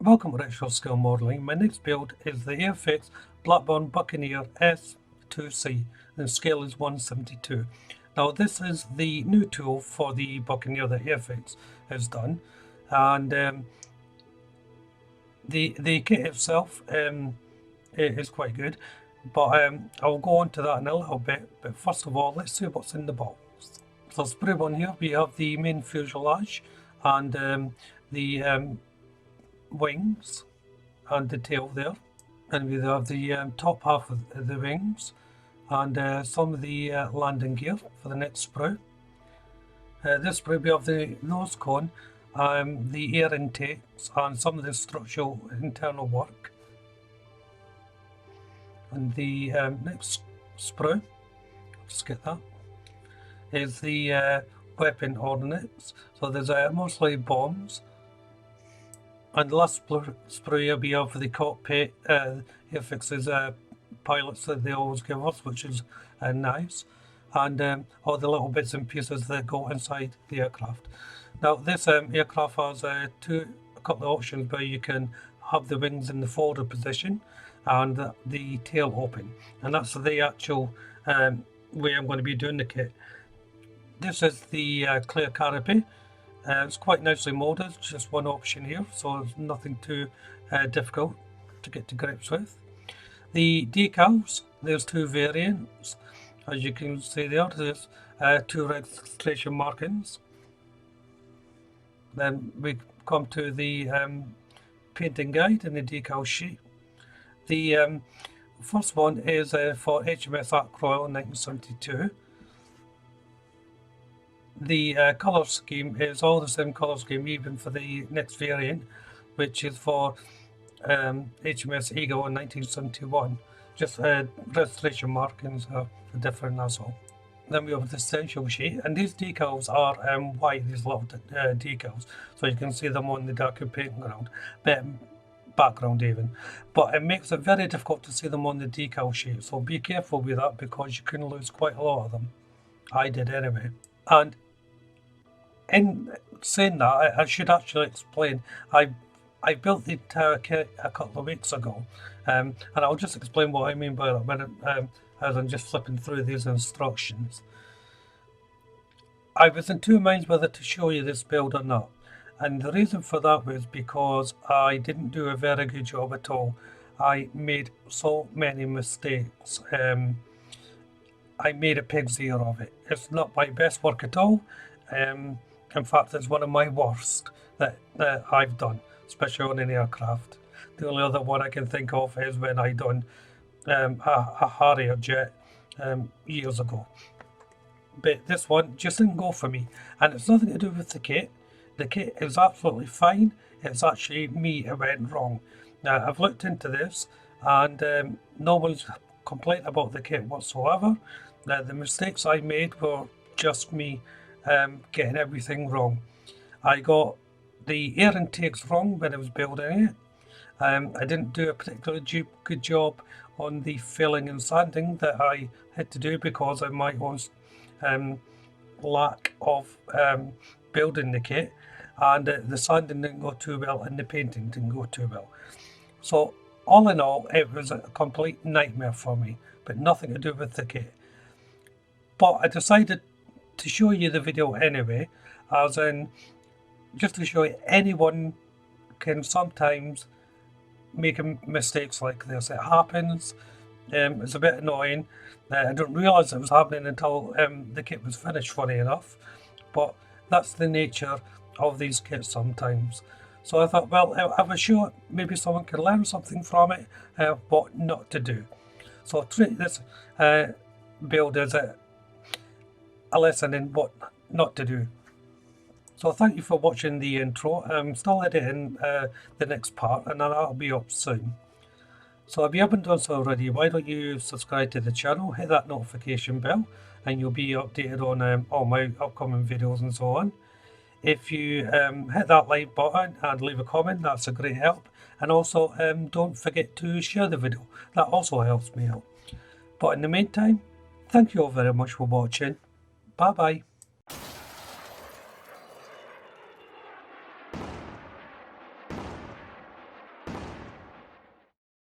Welcome to Retro Scale Modelling. My next build is the Airfix Blackburn Buccaneer S.2C. The scale is 1/72. Now this is the new tool for the Buccaneer that Airfix has done, and the kit itself is quite good, but I'll go on to that in a little bit. But first of all, let's see what's in the box. So spray one here, we have the main fuselage and the wings and the tail there, and we have the top half of the wings and some of the landing gear for the next sprue. This sprue we have the nose cone, the air intakes and some of the structural internal work. And the next sprue, just get that, is the weapon ordnance. So there's mostly bombs. And the last sprue we have for the cockpit, Airfix's pilots that they always give us, which is nice, and all the little bits and pieces that go inside the aircraft. Now this aircraft has a couple of options where you can have the wings in the forward position and the tail open, and that's the actual way I'm going to be doing the kit. This is the clear canopy. It's quite nicely moulded, just one option here, so it's nothing too difficult to get to grips with. The decals, there's two variants, as you can see there. There's two registration markings. Then we come to the painting guide and the decal sheet. The first one is for HMS Ark Royal in 1972. The colour scheme is all the same colour scheme even for the next variant, which is for HMS Eagle in 1971. Just registration markings are different, that's all. Then we have the essential sheet, and these decals are white, these little decals, so you can see them on the darker background even. But it makes it very difficult to see them on the decal sheet, so be careful with that because you can lose quite a lot of them. I did anyway. And in saying that, I should actually explain, I built the entire kit a couple of weeks ago, and I'll just explain what I mean by that when as I'm just flipping through these instructions. I was in two minds whether to show you this build or not, and the reason for that was because I didn't do a very good job at all. I made so many mistakes. I made a pig's ear of it. It's not my best work at all. In fact, it's one of my worst that I've done, especially on an aircraft. The only other one I can think of is when I done a Harrier jet years ago. But this one just didn't go for me, and it's nothing to do with the kit. The kit is absolutely fine. It's actually me it went wrong. Now I've looked into this, and no one's complained about the kit whatsoever. The mistakes I made were just me getting everything wrong. I got the air intakes wrong when I was building it. I didn't do a particularly good job on the filling and sanding that I had to do because of my own lack of building the kit, and the sanding didn't go too well and the painting didn't go too well. So all in all, it was a complete nightmare for me, but nothing to do with the kit. But I decided to show you the video anyway, as in just to show you anyone can sometimes make mistakes like this. It happens. It's a bit annoying. I didn't realise it was happening until the kit was finished, funny enough, but that's the nature of these kits sometimes. So I thought, well, I was sure maybe someone can learn something from it, what not to do. So treat this build as a lesson in what not to do. So thank you for watching the intro. I'm still editing the next part, and that'll be up soon. So if you haven't done so already, why don't you subscribe to the channel, hit that notification bell, and you'll be updated on all my upcoming videos and so on. If you hit that like button and leave a comment, that's a great help. And also don't forget to share the video, that also helps me out. But in the meantime, thank you all very much for watching. Bye bye.